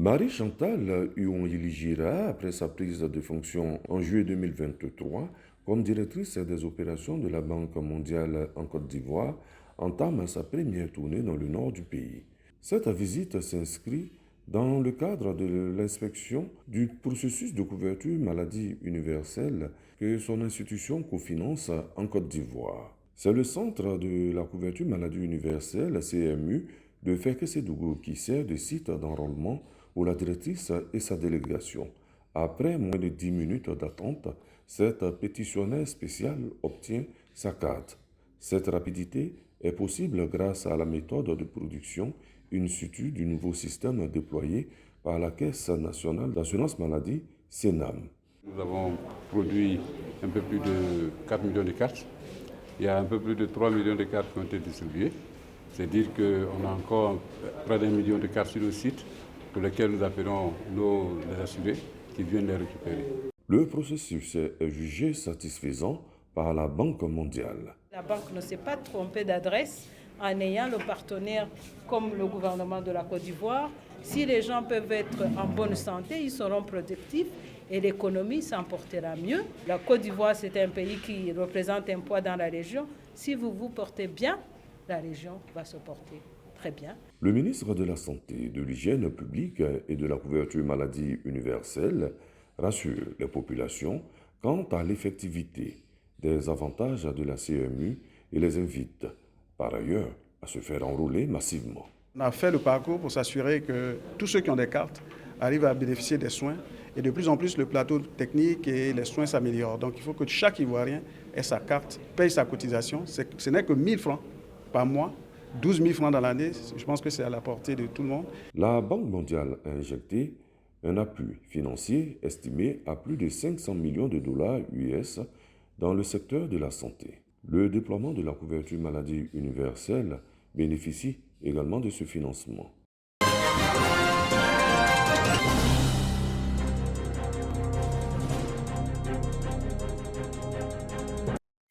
Marie-Chantal Huon-Iligira, après sa prise de fonction en juillet 2023 comme directrice des opérations de la Banque mondiale en Côte d'Ivoire, entame sa première tournée dans le nord du pays. Cette visite s'inscrit dans le cadre de l'inspection du processus de couverture maladie universelle que son institution cofinance en Côte d'Ivoire. C'est le centre de la couverture maladie universelle, CMU, de Fekese-Dougou qui sert de site d'enrôlement pour la directrice et sa délégation. Après moins de 10 minutes d'attente, cette pétitionnaire spéciale obtient sa carte. Cette rapidité est possible grâce à la méthode de production in situ du nouveau système déployé par la Caisse nationale d'assurance maladie, CNAM. Nous avons produit un peu plus de 4 millions de cartes. Il y a un peu plus de 3 millions de cartes qui ont été distribuées. C'est dire qu'on a encore près d'1 million de cartes sur le site pour lesquelles nous appelons les assurés qui viennent les récupérer. Le processus est jugé satisfaisant par la Banque mondiale. La banque ne s'est pas trompée d'adresse en ayant le partenaire comme le gouvernement de la Côte d'Ivoire. Si les gens peuvent être en bonne santé, ils seront productifs et l'économie s'en portera mieux. La Côte d'Ivoire, c'est un pays qui représente un poids dans la région. Si vous vous portez bien, la région va se porter très bien. Le ministre de la Santé, de l'Hygiène publique et de la couverture maladie universelle rassure les populations quant à l'effectivité des avantages de la CMU et les invite, par ailleurs, à se faire enrôler massivement. On a fait le parcours pour s'assurer que tous ceux qui ont des cartes arrivent à bénéficier des soins et de plus en plus le plateau technique et les soins s'améliorent. Donc il faut que chaque Ivoirien ait sa carte, paye sa cotisation. Ce n'est que 1 000 francs par mois, 12 000 francs dans l'année. Je pense que c'est à la portée de tout le monde. La Banque mondiale a injecté un appui financier estimé à plus de 500 millions de dollars US dans le secteur de la santé. Le déploiement de la couverture maladie universelle bénéficie également de ce financement.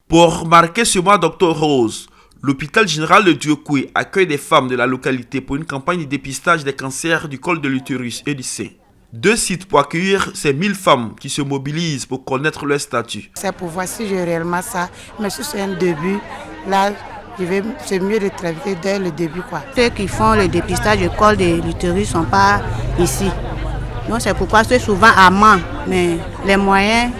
Pour marquer ce mois d'octobre rose, l'hôpital général de Diokoué accueille des femmes de la localité pour une campagne de dépistage des cancers du col de l'utérus et du sein. 2 sites pour accueillir ces 1000 femmes qui se mobilisent pour connaître leur statut. C'est pour voir si j'ai réellement ça, mais si c'est un début, là, c'est mieux de travailler dès le début, quoi. Ceux qui font le dépistage du col de l'utérus ne sont pas ici. Donc c'est pourquoi c'est souvent à Mans, mais les moyens,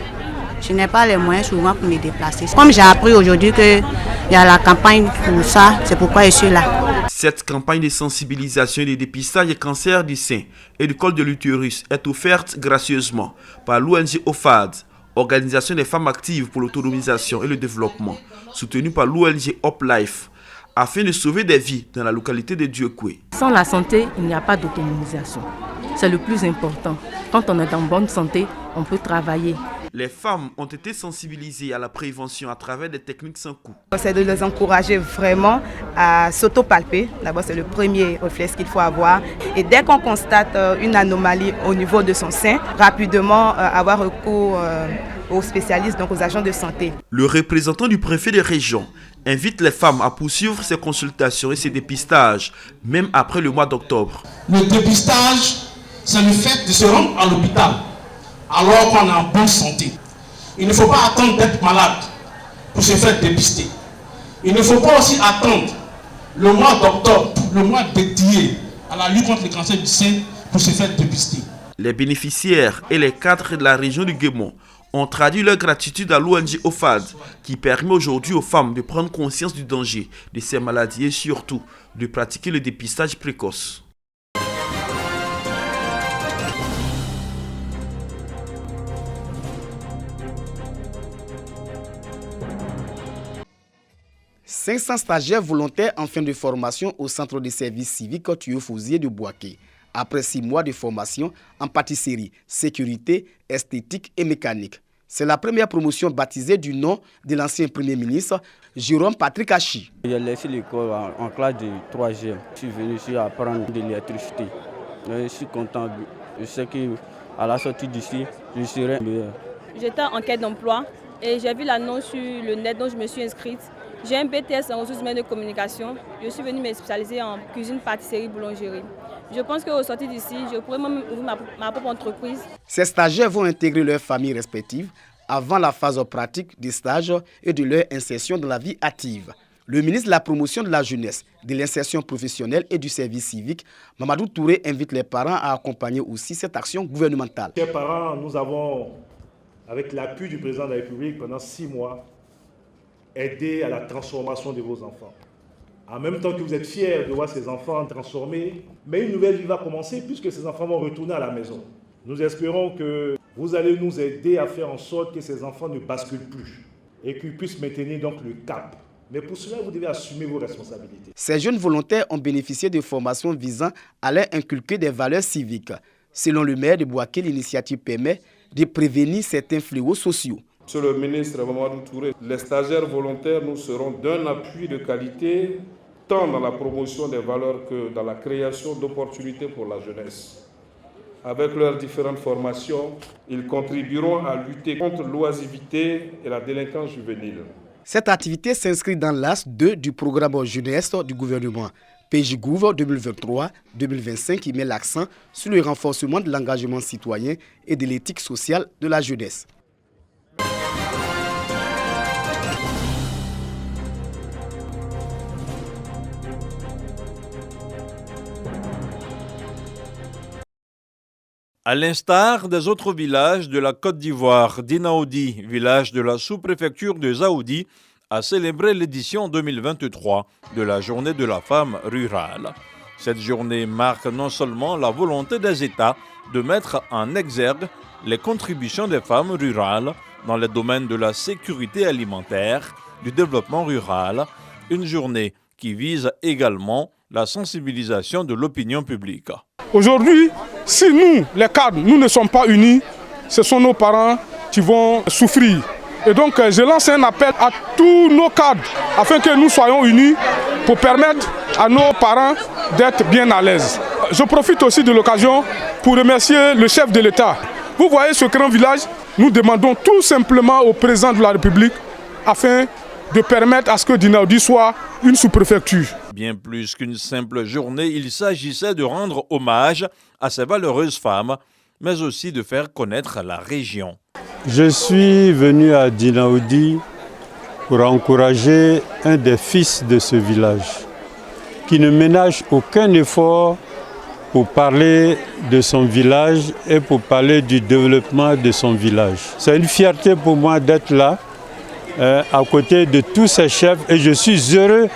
je n'ai pas les moyens souvent pour me déplacer. Comme j'ai appris aujourd'hui qu'il y a la campagne pour ça, c'est pourquoi je suis là. Cette campagne de sensibilisation et de dépistage des cancers du sein et du col de l'utérus est offerte gracieusement par l'ONG OFAD, Organisation des femmes actives pour l'autonomisation et le développement, soutenue par l'ONG Hop Life, afin de sauver des vies dans la localité de Diokoué. Sans la santé, il n'y a pas d'autonomisation. C'est le plus important. Quand on est en bonne santé, on peut travailler. Les femmes ont été sensibilisées à la prévention à travers des techniques sans coût. C'est de les encourager vraiment à s'autopalper. D'abord, c'est le premier réflexe qu'il faut avoir. Et dès qu'on constate une anomalie au niveau de son sein, rapidement avoir recours aux spécialistes, donc aux agents de santé. Le représentant du préfet de région invite les femmes à poursuivre ces consultations et ces dépistages, même après le mois d'octobre. Le dépistage, c'est le fait de se rendre à l'hôpital alors qu'on est en bonne santé. Il ne faut pas attendre d'être malade pour se faire dépister. Il ne faut pas aussi attendre le mois d'octobre, le mois dédié à la lutte contre le cancer du sein pour se faire dépister. Les bénéficiaires et les cadres de la région du Guémon ont traduit leur gratitude à l'ONG OFAD qui permet aujourd'hui aux femmes de prendre conscience du danger de ces maladies et surtout de pratiquer le dépistage précoce. « 500 stagiaires volontaires en fin de formation au centre de service civique Tuyau-Fouzier de Bouaké. Après 6 mois de formation en pâtisserie, sécurité, esthétique et mécanique. C'est la première promotion baptisée du nom de l'ancien Premier ministre, Jérôme Patrick Hachi. J'ai laissé l'école en classe de 3e. Je suis venu ici apprendre de l'électricité. Je suis content. Je sais qu'à la sortie d'ici, je serai meilleur. J'étais en quête d'emploi et j'ai vu l'annonce sur le net, donc je me suis inscrite. J'ai un BTS en ressources humaines de communication. Je suis venue me spécialiser en cuisine, pâtisserie, boulangerie. Je pense qu'au sortir d'ici, je pourrais même ouvrir ma propre entreprise. Ces stagiaires vont intégrer leurs familles respectives avant la phase pratique des stages et de leur insertion dans la vie active. Le ministre de la Promotion de la Jeunesse, de l'Insertion professionnelle et du Service civique, Mamadou Touré, invite les parents à accompagner aussi cette action gouvernementale. Chers parents, nous avons, avec l'appui du président de la République, pendant 6 mois, aidé à la transformation de vos enfants. En même temps que vous êtes fiers de voir ces enfants transformés, mais une nouvelle vie va commencer puisque ces enfants vont retourner à la maison. Nous espérons que vous allez nous aider à faire en sorte que ces enfants ne basculent plus et qu'ils puissent maintenir donc le cap. Mais pour cela, vous devez assumer vos responsabilités. Ces jeunes volontaires ont bénéficié de formations visant à leur inculquer des valeurs civiques. Selon le maire de Bouaké, l'initiative permet de prévenir certains fléaux sociaux. Monsieur le ministre Mamadou Touré, les stagiaires volontaires nous seront d'un appui de qualité, tant dans la promotion des valeurs que dans la création d'opportunités pour la jeunesse. Avec leurs différentes formations, ils contribueront à lutter contre l'oisiveté et la délinquance juvénile. Cette activité s'inscrit dans l'AS 2 du programme jeunesse du gouvernement PJGouv 2023-2025 qui met l'accent sur le renforcement de l'engagement citoyen et de l'éthique sociale de la jeunesse. À l'instar des autres villages de la Côte d'Ivoire, Dinaoudi, village de la sous-préfecture de Zaoudi, a célébré l'édition 2023 de la Journée de la femme rurale. Cette journée marque non seulement la volonté des États de mettre en exergue les contributions des femmes rurales dans les domaines de la sécurité alimentaire, du développement rural, une journée qui vise également la sensibilisation de l'opinion publique. Aujourd'hui, si nous, les cadres, nous ne sommes pas unis, ce sont nos parents qui vont souffrir. Et donc, je lance un appel à tous nos cadres afin que nous soyons unis pour permettre à nos parents d'être bien à l'aise. Je profite aussi de l'occasion pour remercier le chef de l'État. Vous voyez ce grand village, nous demandons tout simplement au président de la République afin de permettre à ce que Dinaoudi soit une sous-préfecture. Bien plus qu'une simple journée, il s'agissait de rendre hommage à ces valeureuses femmes, mais aussi de faire connaître la région. Je suis venu à Dinaoudi pour encourager un des fils de ce village, qui ne ménage aucun effort pour parler de son village et pour parler du développement de son village. C'est une fierté pour moi d'être là, à côté de tous ces chefs, et je suis heureux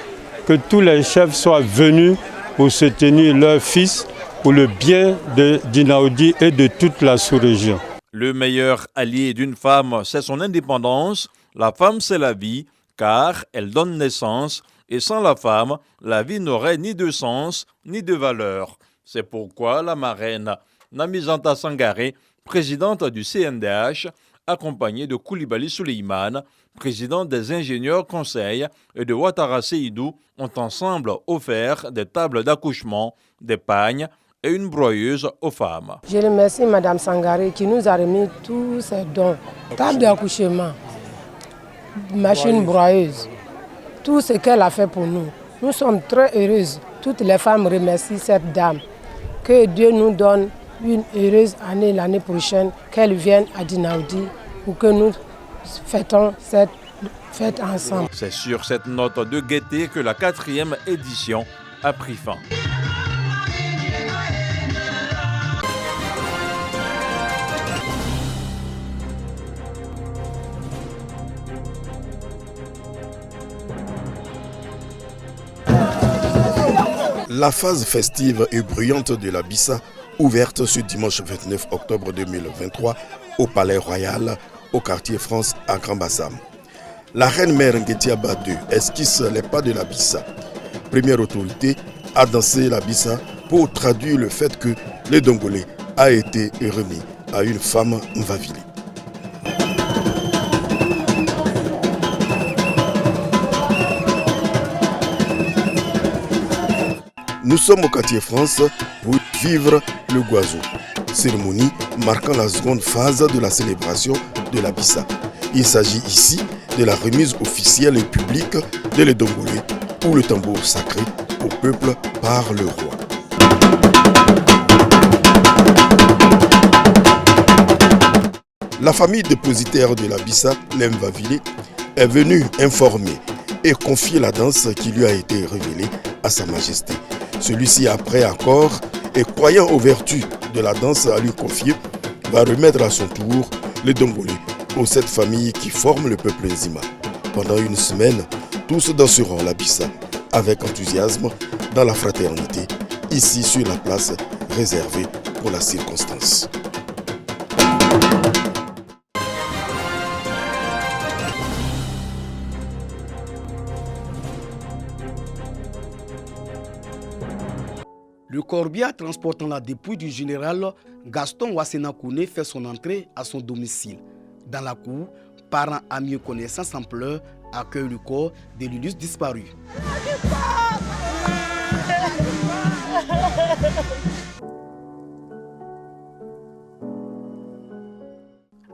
que tous les chefs soient venus pour soutenir leurs fils pour le bien de Dinaoudi et de toute la sous-région. Le meilleur allié d'une femme, c'est son indépendance. La femme, c'est la vie, car elle donne naissance. Et sans la femme, la vie n'aurait ni de sens, ni de valeur. C'est pourquoi la marraine Namizanta Sangaré, présidente du CNDH, accompagnée de Koulibaly Souleymane, président des ingénieurs conseils, et de Ouattara Seydou, ont ensemble offert des tables d'accouchement, des pagnes et une broyeuse aux femmes. Je remercie Mme Sangaré qui nous a remis tous ces dons. Table d'accouchement, machine broyeuse, tout ce qu'elle a fait pour nous. Nous sommes très heureuses. Toutes les femmes remercient cette dame. Que Dieu nous donne une heureuse année l'année prochaine, qu'elle vienne à Dinaoudi pour que nous fêtons cette fête ensemble. C'est sur cette note de gaieté que la 4e édition a pris fin. La phase festive et bruyante de la Bissa, ouverte ce dimanche 29 octobre 2023 au Palais Royal, au quartier France à Grand Bassam. La reine mère Ngetiaba II esquisse les pas de la Bissa. Première autorité à danser la Bissa pour traduire le fait que le Dongolais a été remis à une femme Mvavili. Nous sommes au quartier France pour vivre le Guazou, cérémonie marquant la seconde phase de la célébration de la Bissa. Il s'agit ici de la remise officielle et publique de l'Edongolé ou le tambour sacré au peuple par le roi. La famille dépositaire de la Bissa, Lemvavili, est venue informer et confier la danse qui lui a été révélée à Sa Majesté. Celui-ci, après accord et croyant aux vertus de la danse à lui confier, va remettre à son tour le Dongolé aux 7 familles qui forment le peuple Nzima. Pendant une semaine, tous danseront la Bissa avec enthousiasme dans la fraternité, ici sur la place réservée pour la circonstance. Le corbillard transportant la dépouille du général Gaston Wasséna Kouné fait son entrée à son domicile. Dans la cour, parents, amis et connaissances en pleurs accueillent le corps de l'illustre disparu.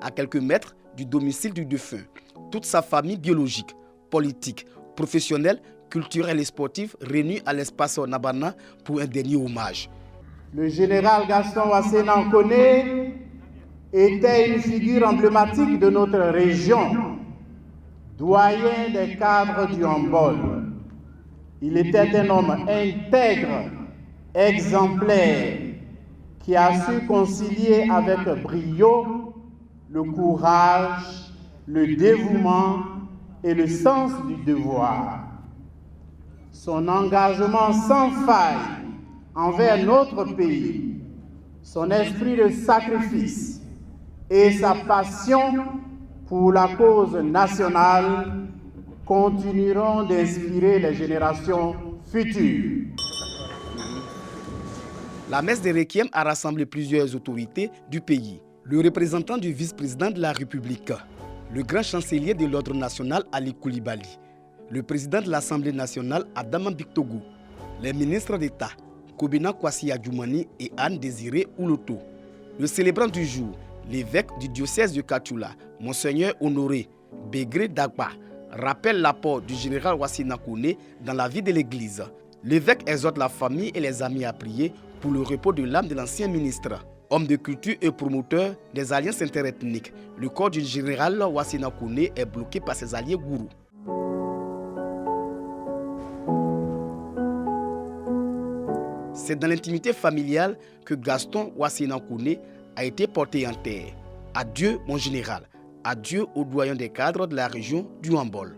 À quelques mètres du domicile du défunt, toute sa famille biologique, politique, professionnelle, culturelle et sportive réunie à l'espace Nabana pour un dernier hommage. Le général Gaston Wasséna Kouné était une figure emblématique de notre région, doyen des cadres du handball. Il était un homme intègre, exemplaire, qui a su concilier avec brio le courage, le dévouement et le sens du devoir. Son engagement sans faille envers notre pays, son esprit de sacrifice et sa passion pour la cause nationale continueront d'inspirer les générations futures. La messe de Requiem a rassemblé plusieurs autorités du pays. Le représentant du vice-président de la République, le grand chancelier de l'ordre national Ali Koulibaly, le président de l'Assemblée nationale Adama Bictogo, les ministres d'État Kobina Kwasi Adjoumani et Anne Désiré Ouloto. Le célébrant du jour, l'évêque du diocèse de Katoula, Monseigneur Honoré Begré Dagba, rappelle l'apport du général Wasséna Kouné dans la vie de l'Église. L'évêque exhorte la famille et les amis à prier pour le repos de l'âme de l'ancien ministre. Homme de culture et promoteur des alliances interethniques, le corps du général Wasséna Kouné est bloqué par ses alliés gourous. C'est dans l'intimité familiale que Gaston Wasséna Kouné a été porté en terre. Adieu mon général, adieu aux doyens des cadres de la région du handball.